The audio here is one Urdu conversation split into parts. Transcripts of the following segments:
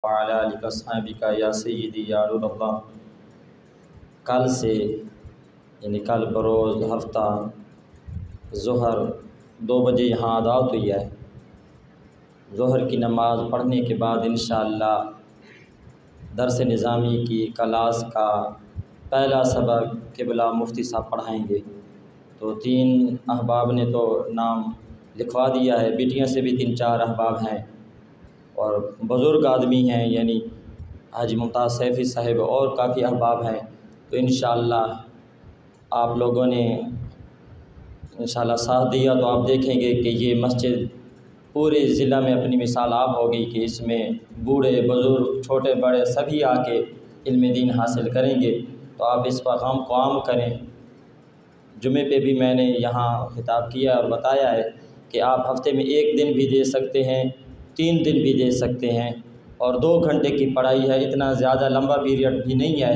وعلی آلک اصحابک یا سیدی یا رسول اللہ۔ کل سے یعنی کل بروز ہفتہ ظہر 2 بجے یہاں دعوت ہوئی ہے۔ ظہر کی نماز پڑھنے کے بعد انشاءاللہ درس نظامی کی کلاس کا پہلا سبق قبلہ مفتی صاحب پڑھائیں گے۔ تو 3 احباب نے تو نام لکھوا دیا ہے، بیٹیاں سے بھی 3-4 احباب ہیں اور بزرگ آدمی ہیں، یعنی حاجی ممتاز سیفی صاحب اور کافی احباب ہیں۔ تو انشاءاللہ آپ لوگوں نے انشاءاللہ ساتھ دیا تو آپ دیکھیں گے کہ یہ مسجد پورے ضلع میں اپنی مثال آپ ہوگی کہ اس میں بوڑھے بزرگ چھوٹے بڑے سبھی آ کے علم دین حاصل کریں گے۔ تو آپ اس پیغام کو عام کریں۔ جمعے پہ بھی میں نے یہاں خطاب کیا اور بتایا ہے کہ آپ ہفتے میں 1 دن بھی دے سکتے ہیں، 3 دن بھی دے سکتے ہیں، اور 2 گھنٹے کی پڑھائی ہے، اتنا زیادہ لمبا پیریڈ بھی نہیں ہے۔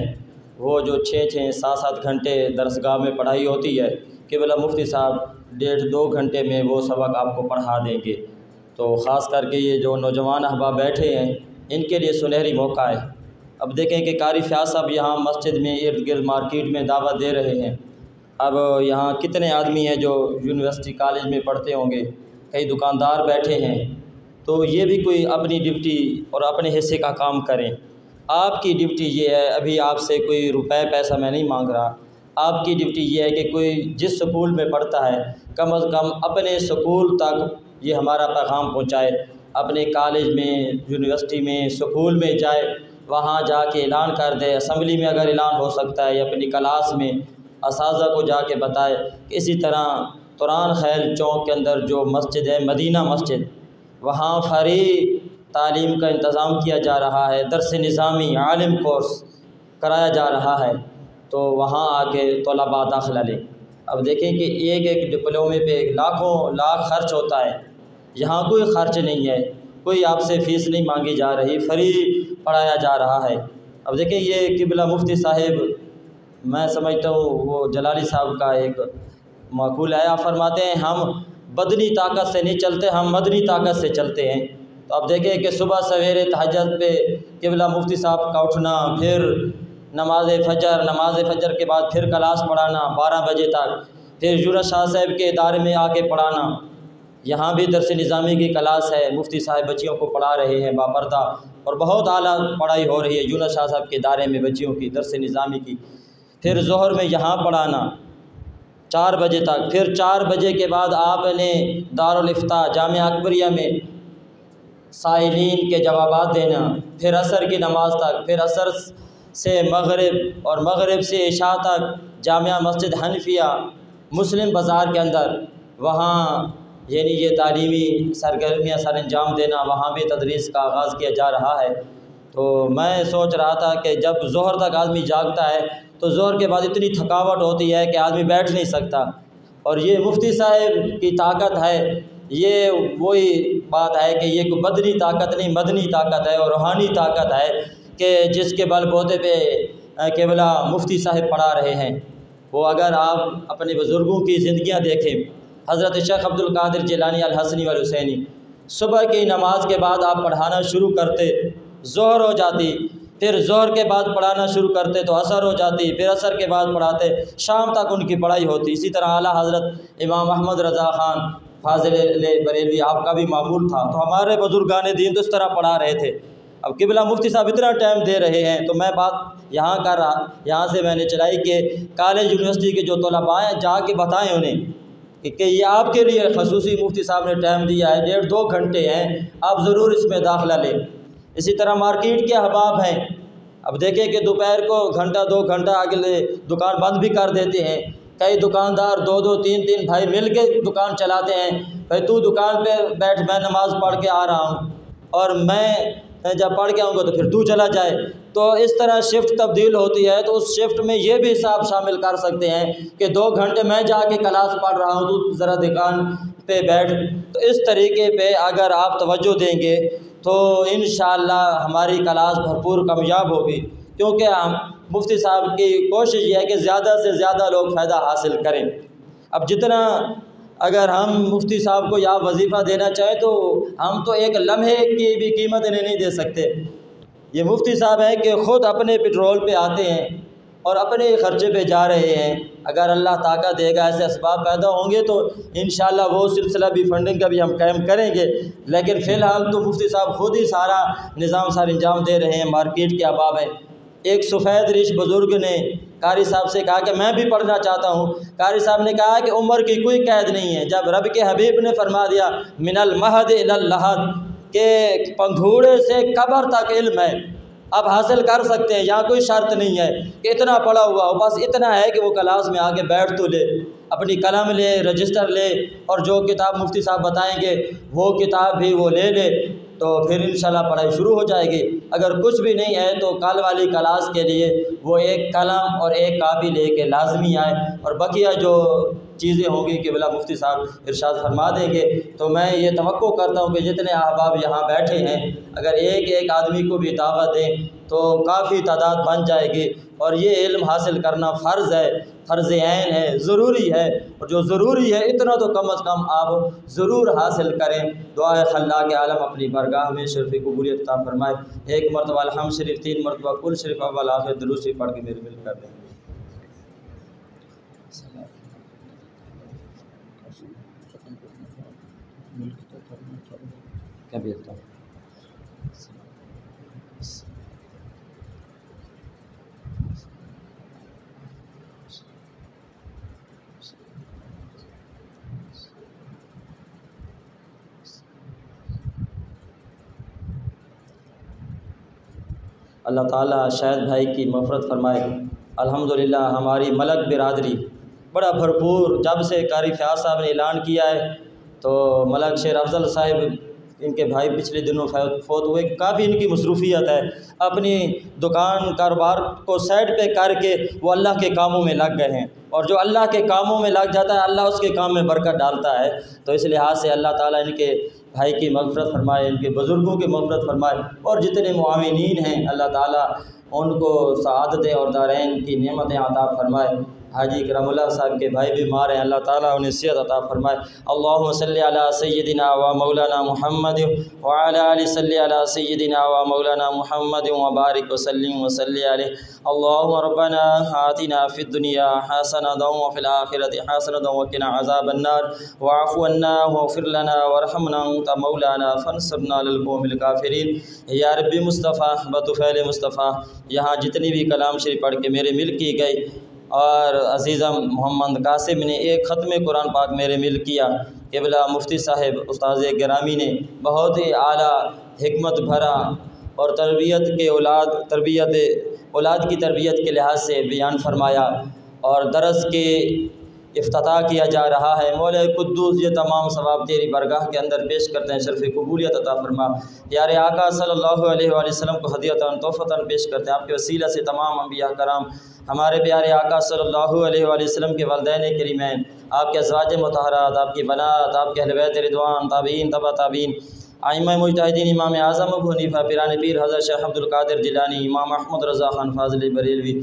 وہ جو 6-6 7-7 گھنٹے درسگاہ میں پڑھائی ہوتی ہے، قبلہ مفتی صاحب 1.5-2 گھنٹے میں وہ سبق آپ کو پڑھا دیں گے۔ تو خاص کر کے یہ جو نوجوان احباب بیٹھے ہیں ان کے لیے سنہری موقع ہے۔ اب دیکھیں کہ قاری فیاض صاحب یہاں مسجد میں ارد گرد مارکیٹ میں دعوت دے رہے ہیں۔ اب یہاں کتنے آدمی ہیں جو یونیورسٹی کالج میں پڑھتے ہوں گے، کئی دکاندار بیٹھے ہیں، تو یہ بھی کوئی اپنی ڈیوٹی اور اپنے حصے کا کام کریں۔ آپ کی ڈیوٹی یہ ہے، ابھی آپ سے کوئی روپے پیسہ میں نہیں مانگ رہا، آپ کی ڈیوٹی یہ ہے کہ کوئی جس سکول میں پڑھتا ہے کم از کم اپنے سکول تک یہ ہمارا پیغام پہنچائے، اپنے کالج میں یونیورسٹی میں سکول میں جائے، وہاں جا کے اعلان کر دے، اسمبلی میں اگر اعلان ہو سکتا ہے یا اپنی کلاس میں اساتذہ کو جا کے بتائے۔ اسی طرح توران خیل چوک کے اندر جو مسجد ہے مدینہ مسجد، وہاں فری تعلیم کا انتظام کیا جا رہا ہے، درس نظامی عالم کورس کرایا جا رہا ہے، تو وہاں آ کے طلباء داخلہ لیں۔ اب دیکھیں کہ ایک ڈپلومے پہ لاکھوں لاکھ خرچ ہوتا ہے، یہاں کوئی خرچ نہیں ہے، کوئی آپ سے فیس نہیں مانگی جا رہی، فری پڑھایا جا رہا ہے۔ اب دیکھیں یہ قبلہ مفتی صاحب، میں سمجھتا ہوں وہ جلالی صاحب کا ایک مقولہ ہے، آپ فرماتے ہیں ہم بدنی طاقت سے نہیں چلتے، ہم مدنی طاقت سے چلتے ہیں۔ تو اب دیکھیں کہ صبح سویرے تہجد پہ قبلہ مفتی صاحب کا اٹھنا، پھر نماز فجر کے بعد پھر کلاس پڑھانا 12 بجے تک، پھر یونس شاہ صاحب کے ادارے میں آ کے پڑھانا، یہاں بھی درس نظامی کی کلاس ہے، مفتی صاحب بچیوں کو پڑھا رہے ہیں باپردہ، اور بہت اعلیٰ پڑھائی ہو رہی ہے یونس شاہ صاحب کے ادارے میں بچیوں کی درس نظامی کی۔ پھر ظہر میں یہاں پڑھانا 4 بجے تک، پھر 4 بجے کے بعد آپ نے دارالافتاء جامعہ اکبریہ میں سائلین کے جوابات دینا، پھر عصر کی نماز تک، پھر عصر سے مغرب اور مغرب سے عشاء تک جامعہ مسجد حنفیہ مسلم بازار کے اندر، وہاں یعنی یہ تعلیمی سرگرمیاں سر انجام دینا، وہاں بھی تدریس کا آغاز کیا جا رہا ہے۔ تو میں سوچ رہا تھا کہ جب ظہر تک آدمی جاگتا ہے تو ظہر کے بعد اتنی تھکاوٹ ہوتی ہے کہ آدمی بیٹھ نہیں سکتا، اور یہ مفتی صاحب کی طاقت ہے، یہ وہی بات ہے کہ یہ کوئی بدنی طاقت نہیں، مدنی طاقت ہے اور روحانی طاقت ہے کہ جس کے بل بوتے پہ قبلہ مفتی صاحب پڑھا رہے ہیں۔ وہ اگر آپ اپنے بزرگوں کی زندگیاں دیکھیں، حضرت شیخ عبد القادر جیلانی الحسنی والحسینی، صبح کی نماز کے بعد آپ پڑھانا شروع کرتے، ظہر ہو جاتی، پھر ظہر کے بعد پڑھانا شروع کرتے تو عصر ہو جاتی، پھر عصر کے بعد پڑھاتے، شام تک ان کی پڑھائی ہوتی۔ اسی طرح اعلیٰ حضرت امام احمد رضا خان فاضل بریلوی، آپ کا بھی معمول تھا، تو ہمارے بزرگان دین تو اس طرح پڑھا رہے تھے۔ اب قبلہ مفتی صاحب اتنا ٹائم دے رہے ہیں، تو میں بات یہاں کر رہا، یہاں سے میں نے چلائی کہ کالج یونیورسٹی کے جو طلباء ہیں جا کے بتائیں انہیں کہ یہ آپ کے لیے خصوصی مفتی صاحب نے ٹائم دیا ہے، 1.5-2 گھنٹے ہیں، آپ ضرور اس میں داخلہ لیں۔ اسی طرح مارکیٹ کے احباب ہیں، اب دیکھیں کہ دوپہر کو 1-2 گھنٹہ اگلے دکان بند بھی کر دیتے ہیں، کئی دکاندار 2-2 3-3 بھائی مل کے دکان چلاتے ہیں، بھائی تو دکان پہ بیٹھ، میں نماز پڑھ کے آ رہا ہوں، اور میں جب پڑھ کے آؤں گا تو پھر تو چلا جائے۔ تو اس طرح شفٹ تبدیل ہوتی ہے، تو اس شفٹ میں یہ بھی حساب شامل کر سکتے ہیں کہ 2 گھنٹے میں جا کے کلاس پڑھ رہا ہوں، تو ذرا دکان پہ بیٹھ۔ تو اس طریقے پہ اگر آپ توجہ دیں گے تو انشاءاللہ ہماری کلاس بھرپور کامیاب ہوگی، کیونکہ مفتی صاحب کی کوشش یہ ہے کہ زیادہ سے زیادہ لوگ فائدہ حاصل کریں۔ اب جتنا اگر ہم مفتی صاحب کو یا وظیفہ دینا چاہیں تو ہم تو ایک لمحے کی بھی قیمت انہیں نہیں دے سکتے، یہ مفتی صاحب ہیں کہ خود اپنے پیٹرول پہ آتے ہیں اور اپنے خرچے پہ جا رہے ہیں. اگر اللہ طاقت دے گا ایسے اسباب پیدا ہوں گے تو انشاءاللہ وہ سلسلہ بھی فنڈنگ کا بھی ہم قائم کریں گے. لیکن فی الحال تو مفتی صاحب خود ہی سارا نظام انجام دے رہے ہیں. مارکیٹ کے اباب ہے. ایک سفید ریش بزرگ نے قاری صاحب سے کہا کہ میں بھی پڑھنا چاہتا ہوں. قاری صاحب نے کہا کہ عمر کی کوئی قید نہیں ہے. جب رب کے حبیب نے فرما دیا من المہد الی اللحد کہ پنگھوڑے سے قبر تک علم ہے، اب حاصل کر سکتے ہیں. یہاں کوئی شرط نہیں ہے کہ اتنا پڑھا ہوا ہو، بس اتنا ہے کہ وہ کلاس میں آگے بیٹھ تو لے، اپنی قلم لے، رجسٹر لے، اور جو کتاب مفتی صاحب بتائیں گے وہ کتاب بھی وہ لے لے، تو پھر انشاءاللہ پڑھائی شروع ہو جائے گی. اگر کچھ بھی نہیں ہے تو کل والی کلاس کے لیے وہ ایک قلم اور ایک کاپی لے کے لازمی آئے، اور بقیہ جو چیزیں ہوں گی کہ بلا مفتی صاحب ارشاد فرما دیں گے. تو میں یہ توقع کرتا ہوں کہ جتنے احباب یہاں بیٹھے ہیں اگر ایک ایک آدمی کو بھی دعوت دیں تو کافی تعداد بن جائے گی. اور یہ علم حاصل کرنا فرض ہے، فرض عین ہے، ضروری ہے. اور جو ضروری ہے اتنا تو کم از کم آپ ضرور حاصل کریں. دعا ہے خلاق عالم اپنی بارگاہ میں شرف قبولیت عطا فرمائے. ایک مرتبہ الحمد شریف، 3 مرتبہ کل شریف اول آخر درود شریف پڑھ کے میرے مل کر دیں. کیا بھیجتا ہوں. اللہ تعالیٰ شاہد بھائی کی مغفرت فرمائے. الحمدللہ ہماری ملک برادری بڑا بھرپور، جب سے قاری فیاض صاحب نے اعلان کیا ہے تو ملک شیر افضل صاحب ان کے بھائی پچھلے دنوں فوت ہوئے، کافی ان کی مصروفیت ہے. اپنی دکان کاروبار کو سائڈ پہ کر کے وہ اللہ کے کاموں میں لگ گئے ہیں، اور جو اللہ کے کاموں میں لگ جاتا ہے اللہ اس کے کام میں برکت ڈالتا ہے. تو اس لحاظ سے اللہ تعالیٰ ان کے بھائی کی مغفرت فرمائے، ان کے بزرگوں کی مغفرت فرمائے، اور جتنے معاونین ہیں اللہ تعالیٰ ان کو سعادت اور دارین کی نعمتیں عطا فرمائے. حاجی کرم اللہ صاحب کے بھائی بیمار ہیں، اللہ تعالیٰ انہیں صحت عطا فرمائے. اللہم صلی علی سیدنا و مولانا محمد وعلی آل صلی علی سیدنا و مولانا محمد وبارک وسلم وصلی علیہ. اللہم ربنا آتنا فی الدنیا حسنۃ وفی الآخرۃ حسنۃ وقنا عذاب النار واعف عنا واغفر لنا وارحمنا انت مولانا فانصرنا علی القوم الکافرین. یا رب مصطفیٰ بطفیل مصطفیٰ یہاں جتنی بھی کلام شریف پڑھ کے میرے مل کی گئی، اور عزیزم محمد قاسم نے ایک ختم قرآن پاک میرے مل کیا. قبلہ مفتی صاحب استاذ گرامی نے بہت ہی اعلیٰ حکمت بھرا اور تربیت اولاد کی تربیت کے لحاظ سے بیان فرمایا، اور درس کے افتتاح کیا جا رہا ہے. مولا قدوس یہ تمام ثواب تیری برگاہ کے اندر پیش کرتے ہیں، شرف قبولیت عطا فرما. پیارے آقا صلی اللہ علیہ وآلہ وسلم کو ہدیۃً تحفۃً پیش کرتے ہیں. آپ کے وسیلہ سے تمام انبیاء کرام، ہمارے پیارے آقا صلی اللہ علیہ وآلہ وسلم کے والدین کریمین، آپ کے ازواج مطہرات، آپ کی بنات، آپ کے اہل بیت رضوان، تابعین تبع تابعین، ائمہ مجتہدین، امام اعظم ابو حنیفہ، پیران پیر حضرت شیخ عبد القادر جیلانی، امام احمد رضا خان فاضلی بریلوی،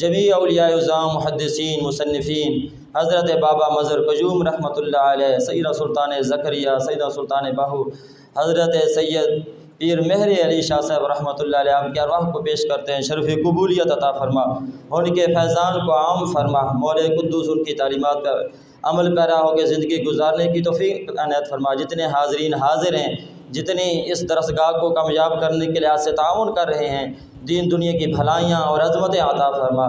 جمیع اولیاء اعظام، محدثین، مصنفین، حضرت بابا مظہر قیوم رحمۃ اللہ علیہ، سیدہ سلطان زکریا، سیدہ سلطان باہو، حضرت سید پیر مہر علی شاہ صاحب رحمۃ اللہ علیہ، آپ کے ارواح کو پیش کرتے ہیں. شرف قبولیت عطا فرما، ان کے فیضان کو عام فرما. مولا قدوس ان کی تعلیمات پر عمل پیرا ہو کے زندگی گزارنے کی توفیق عنایت فرما. جتنے حاضرین حاضر ہیں، جتنے اس درسگاہ کو کامیاب کرنے کے لحاظ سے تعاون کر رہے ہیں، دین دنیا کی بھلائیاں اور عظمتیں عطا فرما،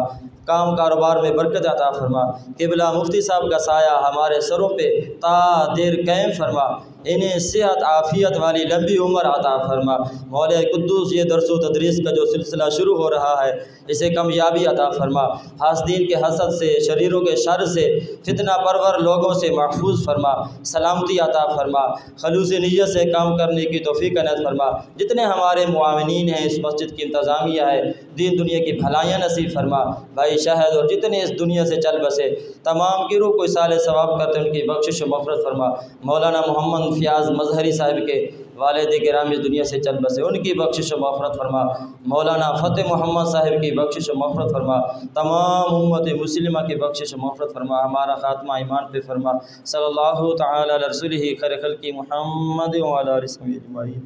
کام کاروبار میں برکت عطا فرما. قبلہ مفتی صاحب کا سایہ ہمارے سروں پہ تا دیر قائم فرما، انہیں صحت عافیت والی لمبی عمر عطا فرما. مولا قدوس یہ درس و تدریس کا جو سلسلہ شروع ہو رہا ہے اسے کامیابی عطا فرما. حاسدین کے حسد سے، شریروں کے شر سے، فتنہ پرور لوگوں سے محفوظ فرما، سلامتی عطا فرما، خلوص نیت سے کام کرنے کی توفیق عنایت فرما. جتنے ہمارے معاونین ہیں، اس مسجد کی انتظامیہ ہے، دین دنیا کی بھلائیاں نصیب فرما. بھائی شاہد اور جتنے اس دنیا سے چل بسے تمام کی روح کو اصالِ ثواب کرتے ان کی بخشش و مغفرت فرما. مولانا محمد فیاض مظہری صاحب کے والد گرامی اس دنیا سے چل بسے، ان کی بخشش و مغفرت فرما. مولانا فتح محمد صاحب کی بخشش و مغفرت فرما. تمام امت مسلمہ کی بخشش و مغفرت فرما. ہمارا خاتمہ ایمان پہ فرما. صلی اللہ تعالی علی رسولہ خیر خلق محمد وعلی آلہ وصحبہ اجمعین.